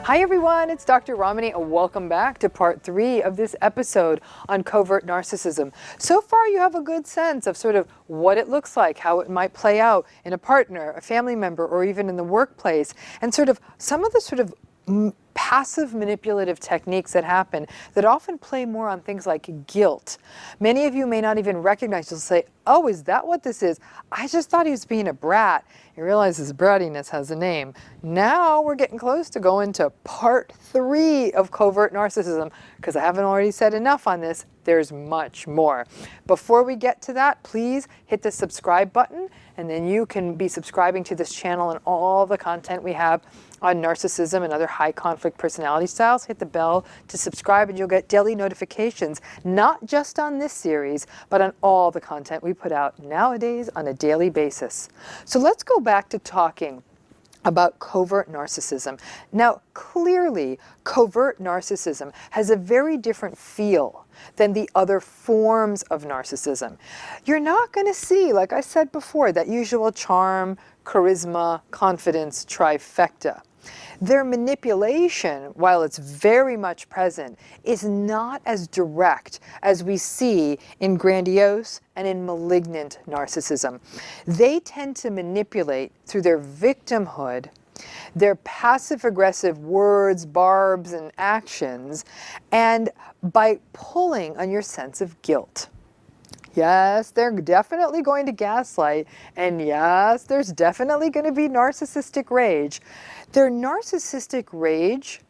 Hi everyone, it's Dr. Ramani and welcome back to part 3 of this episode on covert narcissism. So far you have a good sense of sort of what it looks like, how it might play out in a partner, a family member, or even in the workplace, and sort of some of the sort of passive manipulative techniques that happen that often play more on things like guilt. Many of you may not even recognize, you'll say, oh, is that what this is? I just thought he was being a brat. You realize his brattiness has a name. Now we're getting close to going to part 3 of covert narcissism, because I haven't already said enough on this. There's much more. Before we get to that, please hit the subscribe button, and then you can be subscribing to this channel and all the content we have on narcissism and other high conflict personality styles. Hit the bell to subscribe and you'll get daily notifications, not just on this series, but on all the content we put out nowadays on a daily basis. So let's go back to talking about covert narcissism. Now, clearly, covert narcissism has a very different feel than the other forms of narcissism. You're not going to see, like I said before, that usual charm, charisma, confidence trifecta. Their manipulation, while it's very much present, is not as direct as we see in grandiose and in malignant narcissism. They tend to manipulate through their victimhood, their passive-aggressive words, barbs, and actions, and by pulling on your sense of guilt. Yes, they're definitely going to gaslight, and yes, there's definitely going to be narcissistic rage. Their narcissistic rage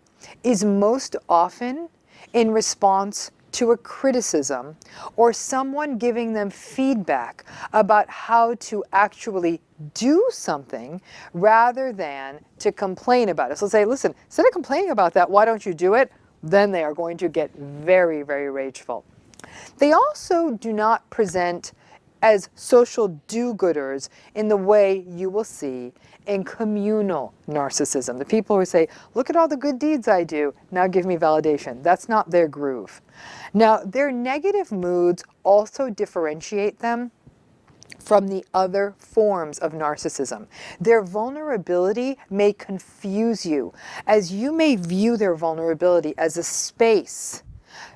is most often in response to a criticism or someone giving them feedback about how to actually do something rather than to complain about it. So say, listen, instead of complaining about that, why don't you do it? Then they are going to get very, very rageful. They also do not present as social do-gooders in the way you will see in communal narcissism. The people who say, look at all the good deeds I do, now give me validation. That's not their groove. Now, their negative moods also differentiate them from the other forms of narcissism. Their vulnerability may confuse you, as you may view their vulnerability as a space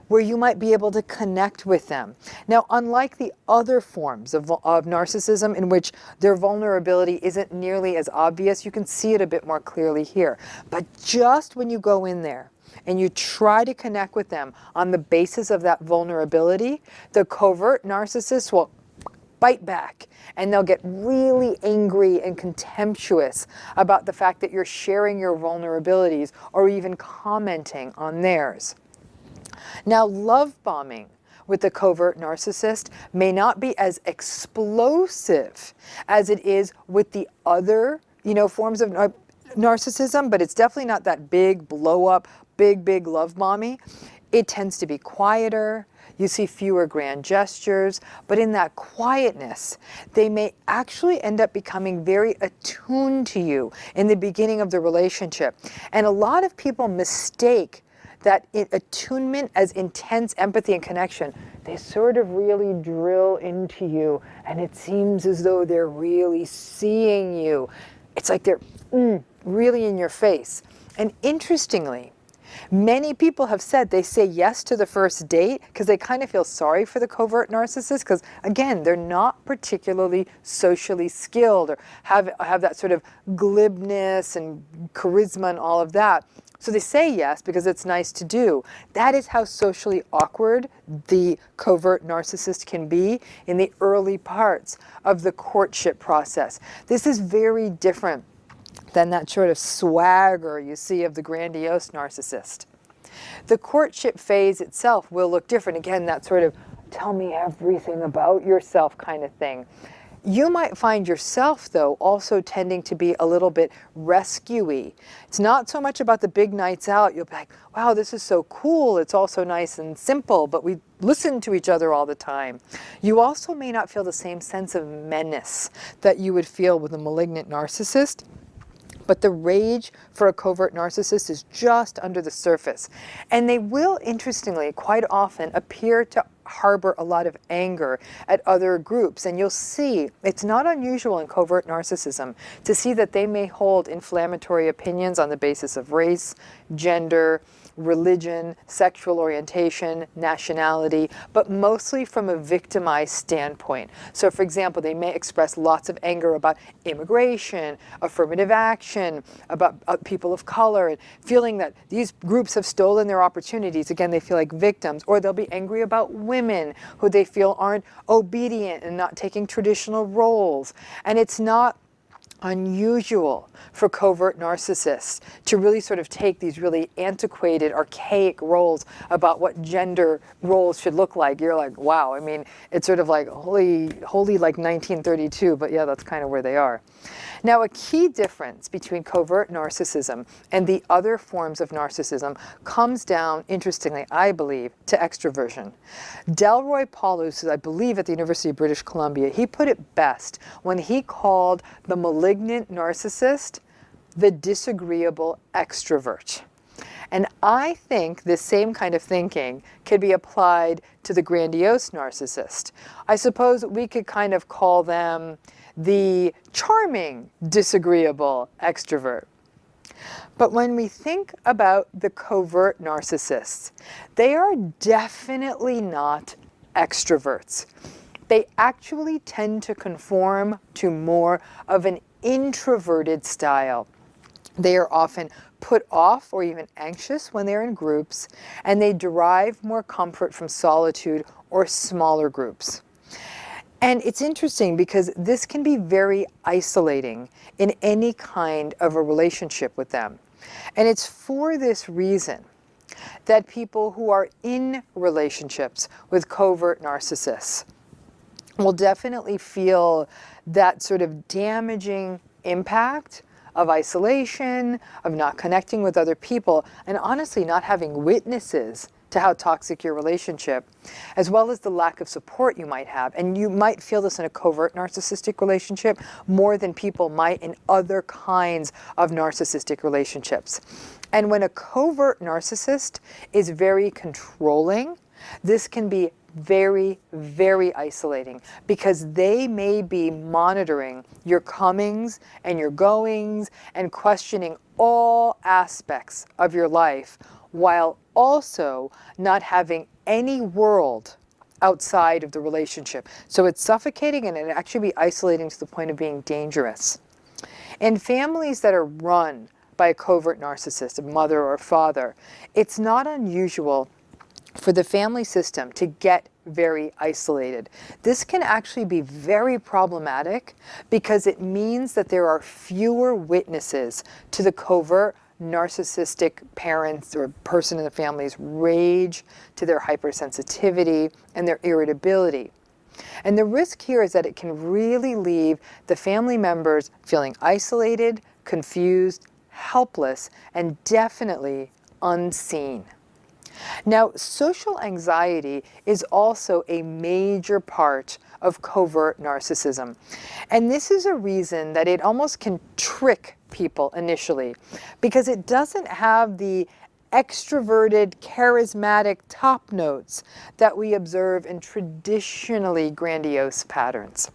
where you might be able to connect with them. Now, unlike the other forms of narcissism in which their vulnerability isn't nearly as obvious, you can see it a bit more clearly here. But just when you go in there and you try to connect with them on the basis of that vulnerability, the covert narcissist will bite back and they'll get really angry and contemptuous about the fact that you're sharing your vulnerabilities or even commenting on theirs. Now, love bombing with the covert narcissist may not be as explosive as it is with the other, forms of narcissism, but it's definitely not that big blow up, big love bombing. It tends to be quieter. You see fewer grand gestures, but in that quietness, they may actually end up becoming very attuned to you in the beginning of the relationship. And a lot of people mistake that attunement as intense empathy and connection. They sort of really drill into you, and it seems as though they're really seeing you. It's like they're really in your face. And interestingly, many people have said they say yes to the first date because they kind of feel sorry for the covert narcissist because, again, they're not particularly socially skilled or have that sort of glibness and charisma and all of that. So they say yes because it's nice to do. That is how socially awkward the covert narcissist can be in the early parts of the courtship process. This is very different than that sort of swagger you see of the grandiose narcissist. The courtship phase itself will look different. Again, that sort of tell me everything about yourself kind of thing. You might find yourself, though, also tending to be a little bit rescue-y. It's not so much about the big nights out. You'll be like, wow, this is so cool. It's all so nice and simple, but we listen to each other all the time. You also may not feel the same sense of menace that you would feel with a malignant narcissist. But the rage for a covert narcissist is just under the surface. And they will, interestingly, quite often appear to harbor a lot of anger at other groups. And you'll see, it's not unusual in covert narcissism to see that they may hold inflammatory opinions on the basis of race, gender, religion, sexual orientation, nationality, but mostly from a victimized standpoint. So for example, they may express lots of anger about immigration, affirmative action, about people of color, and feeling that these groups have stolen their opportunities. Again, they feel like victims. Or they'll be angry about women who they feel aren't obedient and not taking traditional roles. And it's not unusual for covert narcissists to really sort of take these really antiquated, archaic roles about what gender roles should look like. You're like, wow, I mean, it's sort of like holy like 1932, but yeah, that's kind of where they are. Now, a key difference between covert narcissism and the other forms of narcissism comes down, interestingly, I believe, to extroversion. Delroy Paulus, I believe at the University of British Columbia, he put it best when he called the malignant narcissist the disagreeable extrovert. And I think this same kind of thinking could be applied to the grandiose narcissist. I suppose we could kind of call them the charming, disagreeable extrovert. But when we think about the covert narcissists, they are definitely not extroverts. They actually tend to conform to more of an introverted style. They are often put off or even anxious when they're in groups, and they derive more comfort from solitude or smaller groups. And it's interesting because this can be very isolating in any kind of a relationship with them. And it's for this reason that people who are in relationships with covert narcissists will definitely feel that sort of damaging impact of isolation, of not connecting with other people, and honestly not having witnesses to how toxic your relationship, as well as the lack of support you might have. And you might feel this in a covert narcissistic relationship more than people might in other kinds of narcissistic relationships. And when a covert narcissist is very controlling, this can be very, very isolating because they may be monitoring your comings and your goings and questioning all aspects of your life while also not having any world outside of the relationship. So it's suffocating and it actually be isolating to the point of being dangerous. In families that are run by a covert narcissist, a mother or father, it's not unusual for the family system to get very isolated. This can actually be very problematic because it means that there are fewer witnesses to the covert narcissistic parents or person in the family's rage, to their hypersensitivity and their irritability. And the risk here is that it can really leave the family members feeling isolated, confused, helpless, and definitely unseen. Now, social anxiety is also a major part of covert narcissism. And this is a reason that it almost can trick people initially, because it doesn't have the extroverted, charismatic top notes that we observe in traditionally grandiose patterns.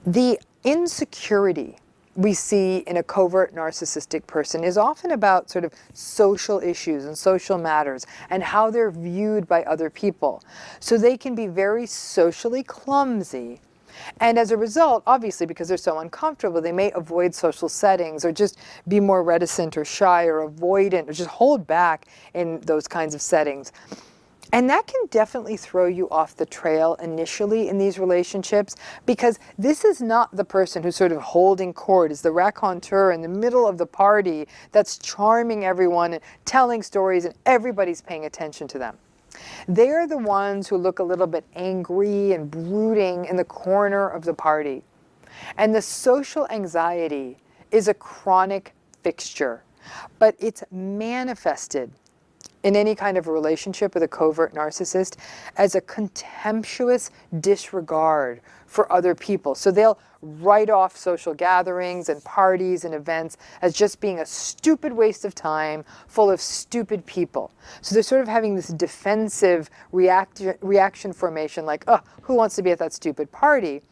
The insecurity we see in a covert narcissistic person is often about sort of social issues and social matters and how they're viewed by other people. So they can be very socially clumsy. And as a result, obviously, because they're so uncomfortable, they may avoid social settings or just be more reticent or shy or avoidant or just hold back in those kinds of settings. And that can definitely throw you off the trail initially in these relationships, because this is not the person who's sort of holding court, is the raconteur in the middle of the party that's charming everyone and telling stories and everybody's paying attention to them. They're the ones who look a little bit angry and brooding in the corner of the party. And the social anxiety is a chronic fixture, but it's manifested in any kind of a relationship with a covert narcissist as a contemptuous disregard for other people. So they'll write off social gatherings and parties and events as just being a stupid waste of time full of stupid people. So they're sort of having this defensive reaction formation like, oh, who wants to be at that stupid party?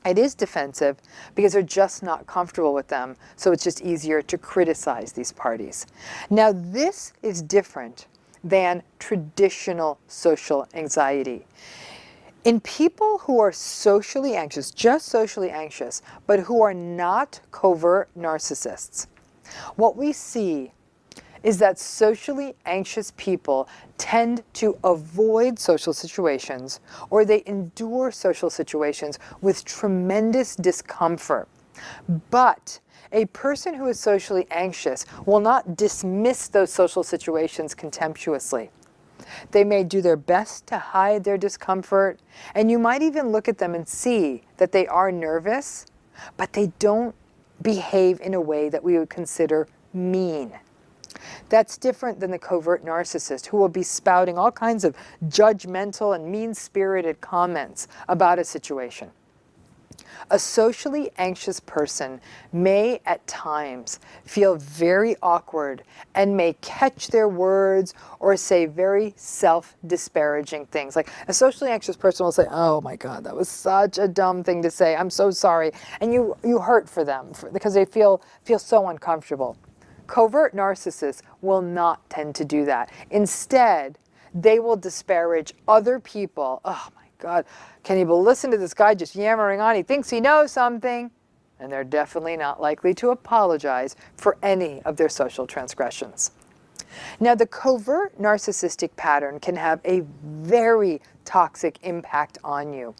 It is defensive because they're just not comfortable with them, so it's just easier to criticize these parties. Now, this is different than traditional social anxiety. In people who are socially anxious, just socially anxious, but who are not covert narcissists, what we see is that socially anxious people tend to avoid social situations, or they endure social situations with tremendous discomfort. But a person who is socially anxious will not dismiss those social situations contemptuously. They may do their best to hide their discomfort, and you might even look at them and see that they are nervous, but they don't behave in a way that we would consider mean. That's different than the covert narcissist, who will be spouting all kinds of judgmental and mean-spirited comments about a situation. A socially anxious person may at times feel very awkward and may catch their words or say very self-disparaging things. Like a socially anxious person will say, oh my God, that was such a dumb thing to say. I'm so sorry. And you hurt for them because they feel so uncomfortable. Covert narcissists will not tend to do that. Instead, they will disparage other people. Oh my God, can you listen to this guy just yammering on? He thinks he knows something. And they're definitely not likely to apologize for any of their social transgressions. Now, the covert narcissistic pattern can have a very toxic impact on you.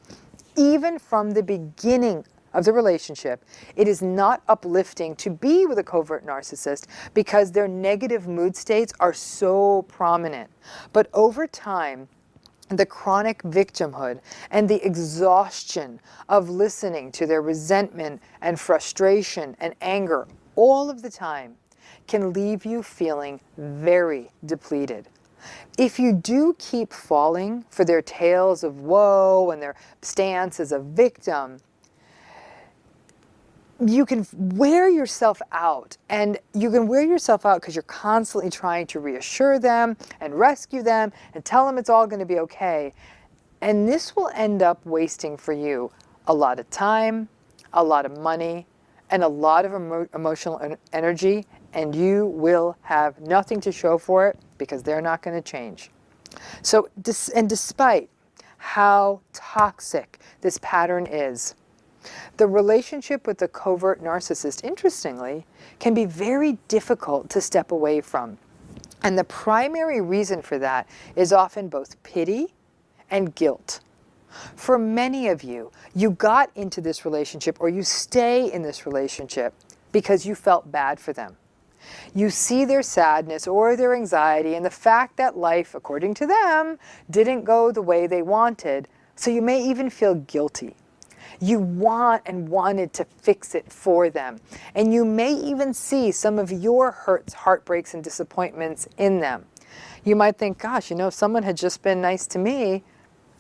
Even from the beginning of the relationship, it is not uplifting to be with a covert narcissist because their negative mood states are so prominent. But over time, the chronic victimhood and the exhaustion of listening to their resentment and frustration and anger all of the time can leave you feeling very depleted. If you do keep falling for their tales of woe and their stance as a victim, you can wear yourself out, and you can wear yourself out because you're constantly trying to reassure them and rescue them and tell them it's all going to be okay. And this will end up wasting for you a lot of time, a lot of money, and a lot of emotional energy, and you will have nothing to show for it because they're not going to change. So, despite how toxic this pattern is, the relationship with the covert narcissist, interestingly, can be very difficult to step away from. And the primary reason for that is often both pity and guilt. For many of you, you got into this relationship or you stay in this relationship because you felt bad for them. You see their sadness or their anxiety and the fact that life, according to them, didn't go the way they wanted, so you may even feel guilty. You want and wanted to fix it for them. And you may even see some of your hurts, heartbreaks, and disappointments in them. You might think, gosh, if someone had just been nice to me,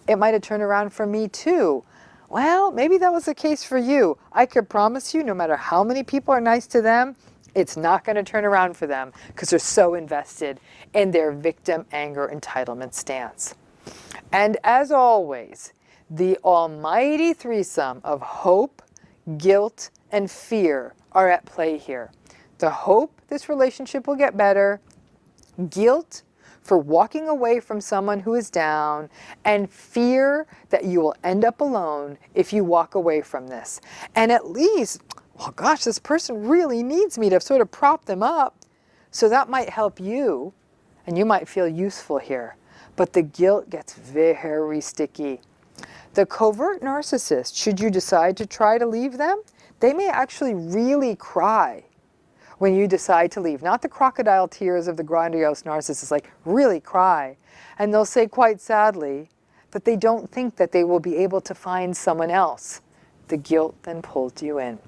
it might have turned around for me too. Well, maybe that was the case for you. I could promise you, no matter how many people are nice to them, it's not going to turn around for them because they're so invested in their victim, anger, entitlement stance. And as always, the almighty threesome of hope, guilt, and fear are at play here. The hope this relationship will get better, guilt for walking away from someone who is down, and fear that you will end up alone if you walk away from this. And at least, well, gosh, this person really needs me to sort of prop them up. So that might help you, and you might feel useful here. But the guilt gets very sticky. The covert narcissist, should you decide to try to leave them, they may actually really cry when you decide to leave. Not the crocodile tears of the grandiose narcissist, like really cry. And they'll say quite sadly that they don't think that they will be able to find someone else. The guilt then pulls you in.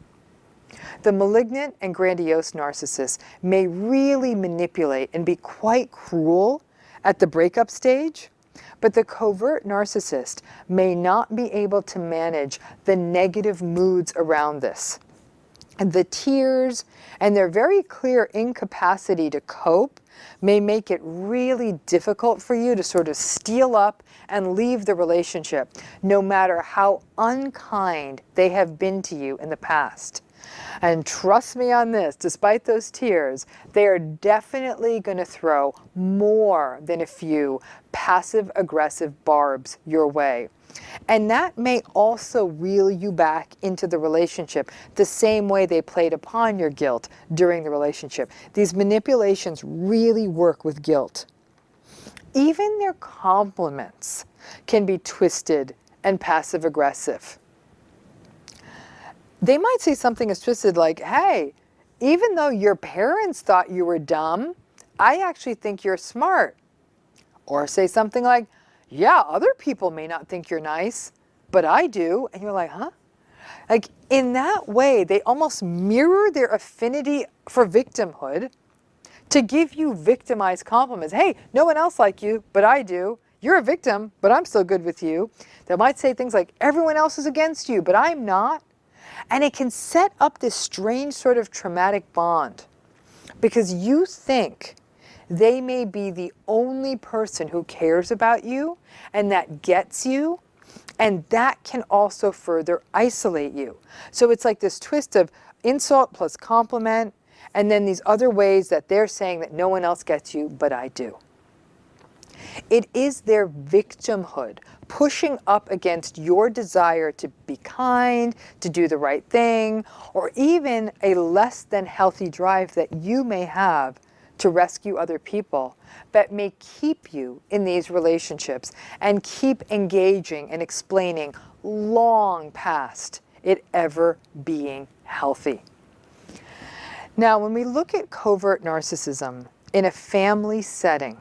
The malignant and grandiose narcissist may really manipulate and be quite cruel at the breakup stage, but the covert narcissist may not be able to manage the negative moods around this. And the tears and their very clear incapacity to cope may make it really difficult for you to sort of steel up and leave the relationship, no matter how unkind they have been to you in the past. And trust me on this, despite those tears, they are definitely going to throw more than a few passive-aggressive barbs your way. And that may also reel you back into the relationship the same way they played upon your guilt during the relationship. These manipulations really work with guilt. Even their compliments can be twisted and passive-aggressive. They might say something as twisted like, hey, even though your parents thought you were dumb, I actually think you're smart. Or say something like, yeah, other people may not think you're nice, but I do. And you're like, huh? Like, in that way, they almost mirror their affinity for victimhood to give you victimized compliments. Hey, no one else like you, but I do. You're a victim, but I'm still good with you. They might say things like, everyone else is against you, but I'm not. And it can set up this strange sort of traumatic bond because you think they may be the only person who cares about you and that gets you, and that can also further isolate you. So it's like this twist of insult plus compliment, and then these other ways that they're saying that no one else gets you, but I do. It is their victimhood pushing up against your desire to be kind, to do the right thing, or even a less than healthy drive that you may have to rescue other people that may keep you in these relationships and keep engaging and explaining long past it ever being healthy. Now, when we look at covert narcissism in a family setting,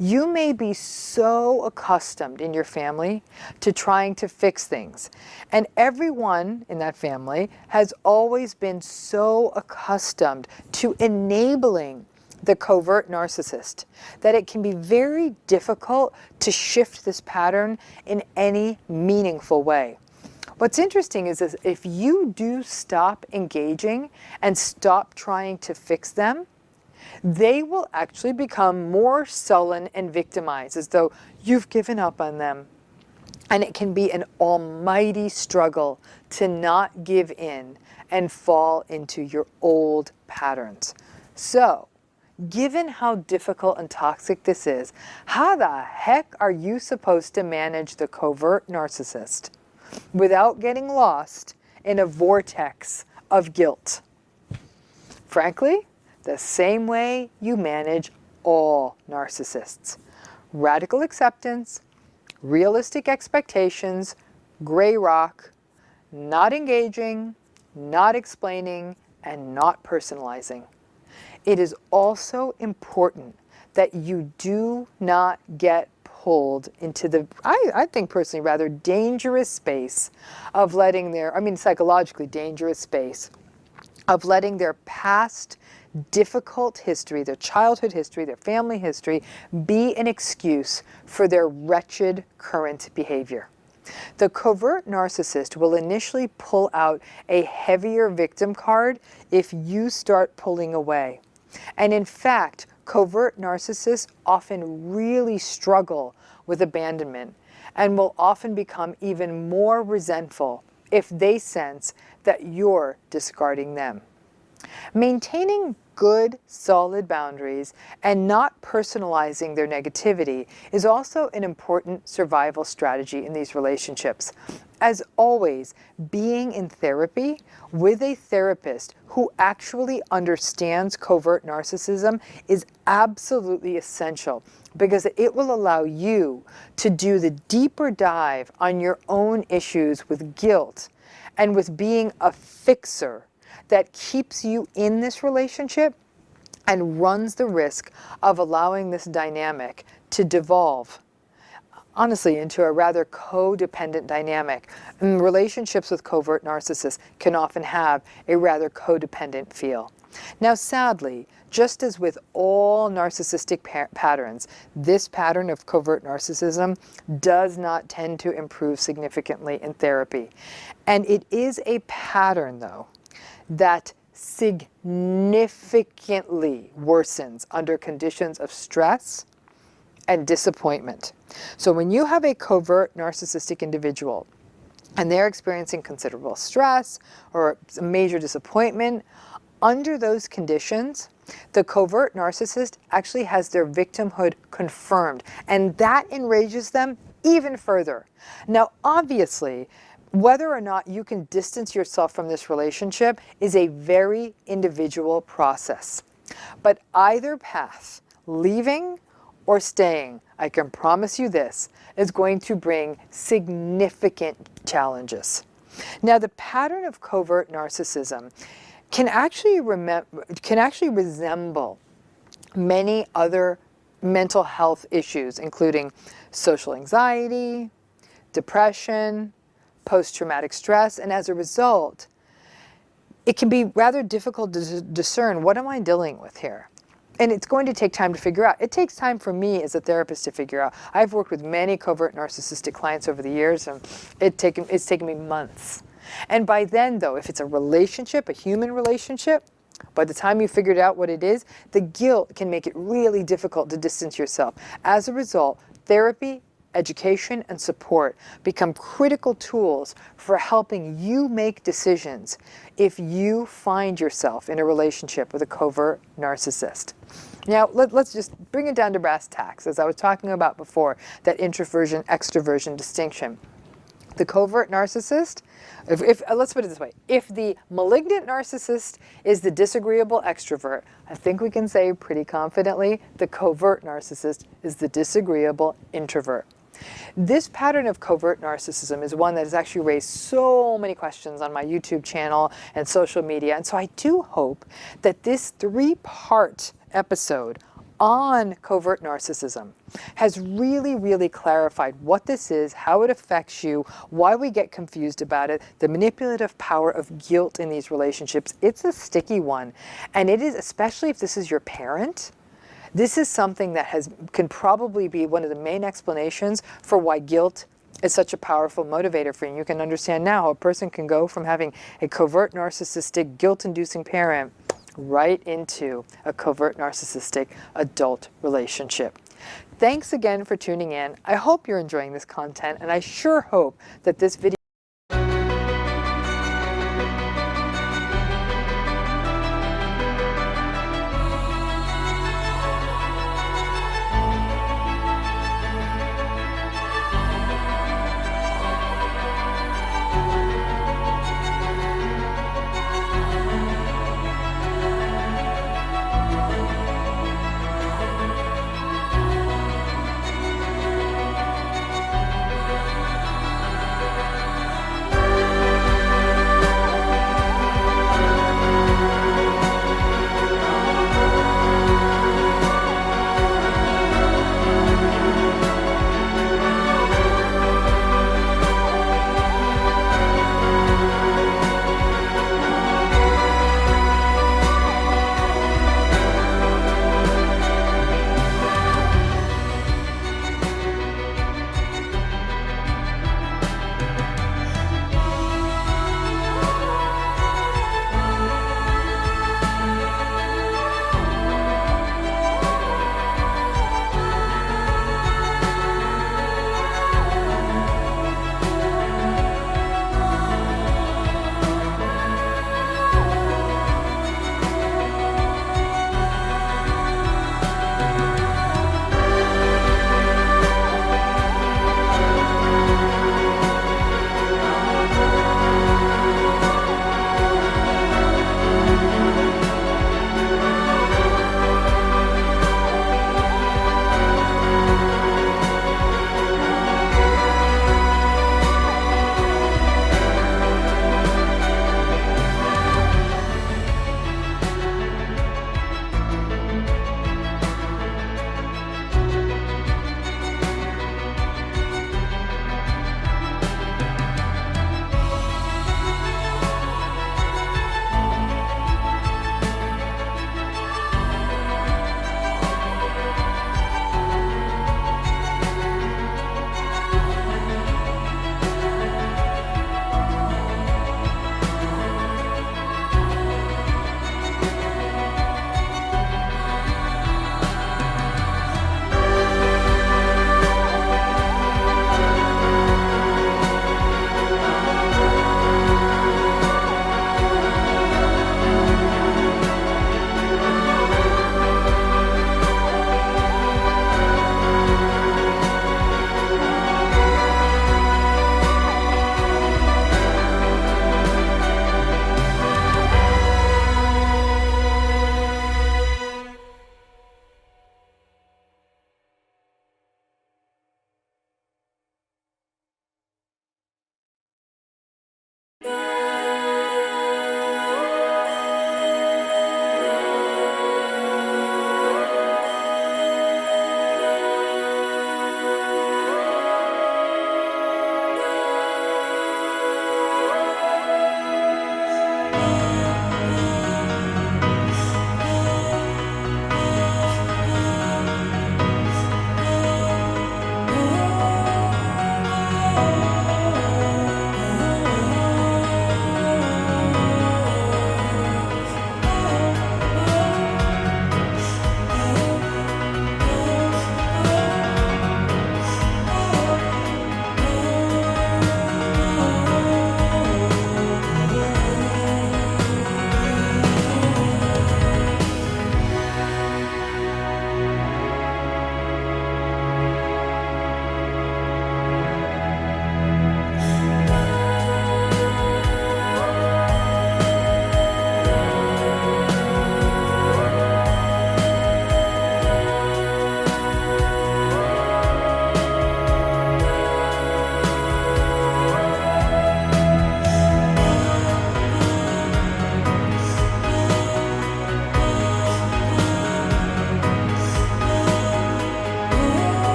you may be so accustomed in your family to trying to fix things. And everyone in that family has always been so accustomed to enabling the covert narcissist that it can be very difficult to shift this pattern in any meaningful way. What's interesting is if you do stop engaging and stop trying to fix them, they will actually become more sullen and victimized, as though you've given up on them. And it can be an almighty struggle to not give in and fall into your old patterns. So, given how difficult and toxic this is, how the heck are you supposed to manage the covert narcissist without getting lost in a vortex of guilt? Frankly, the same way you manage all narcissists. Radical acceptance, realistic expectations, gray rock, not engaging, not explaining, and not personalizing. It is also important that you do not get pulled into the, I think personally, rather dangerous space of letting psychologically dangerous space of letting their past difficult history, their childhood history, their family history, be an excuse for their wretched current behavior. The covert narcissist will initially pull out a heavier victim card if you start pulling away. And in fact, covert narcissists often really struggle with abandonment and will often become even more resentful if they sense that you're discarding them. Maintaining good, solid boundaries and not personalizing their negativity is also an important survival strategy in these relationships. As always, being in therapy with a therapist who actually understands covert narcissism is absolutely essential because it will allow you to do the deeper dive on your own issues with guilt and with being a fixer that keeps you in this relationship and runs the risk of allowing this dynamic to devolve, honestly, into a rather codependent dynamic. And relationships with covert narcissists can often have a rather codependent feel. Now, sadly, just as with all narcissistic patterns, this pattern of covert narcissism does not tend to improve significantly in therapy. And it is a pattern, though, that significantly worsens under conditions of stress and disappointment. So when you have a covert narcissistic individual and they're experiencing considerable stress or major disappointment, under those conditions, the covert narcissist actually has their victimhood confirmed, and that enrages them even further. Now, obviously, whether or not you can distance yourself from this relationship is a very individual process. But either path, leaving or staying, I can promise you this, is going to bring significant challenges. Now, the pattern of covert narcissism can actually resemble many other mental health issues, including social anxiety, depression, post-traumatic stress, and as a result, it can be rather difficult to discern, what am I dealing with here? And it's going to take time to figure out. It takes time for me as a therapist to figure out. I've worked with many covert narcissistic clients over the years, and it's taken me months. And by then, though, if it's a relationship, a human relationship, by the time you figured out what it is, the guilt can make it really difficult to distance yourself. As a result, therapy, education, and support become critical tools for helping you make decisions if you find yourself in a relationship with a covert narcissist. Now, let's just bring it down to brass tacks, as I was talking about before, that introversion-extroversion distinction. The covert narcissist, let's put it this way, if the malignant narcissist is the disagreeable extrovert, I think we can say pretty confidently the covert narcissist is the disagreeable introvert. This pattern of covert narcissism is one that has actually raised so many questions on my YouTube channel and social media, and so I do hope that this 3-part episode on covert narcissism has really clarified what this is, how it affects you, why we get confused about it, the manipulative power of guilt in these relationships. It's a sticky one, and it is, especially if this is your parent, this is something that can probably be one of the main explanations for why guilt is such a powerful motivator for you. You can understand now how a person can go from having a covert narcissistic, guilt-inducing parent right into a covert narcissistic adult relationship. Thanks again for tuning in. I hope you're enjoying this content, and I sure hope that this video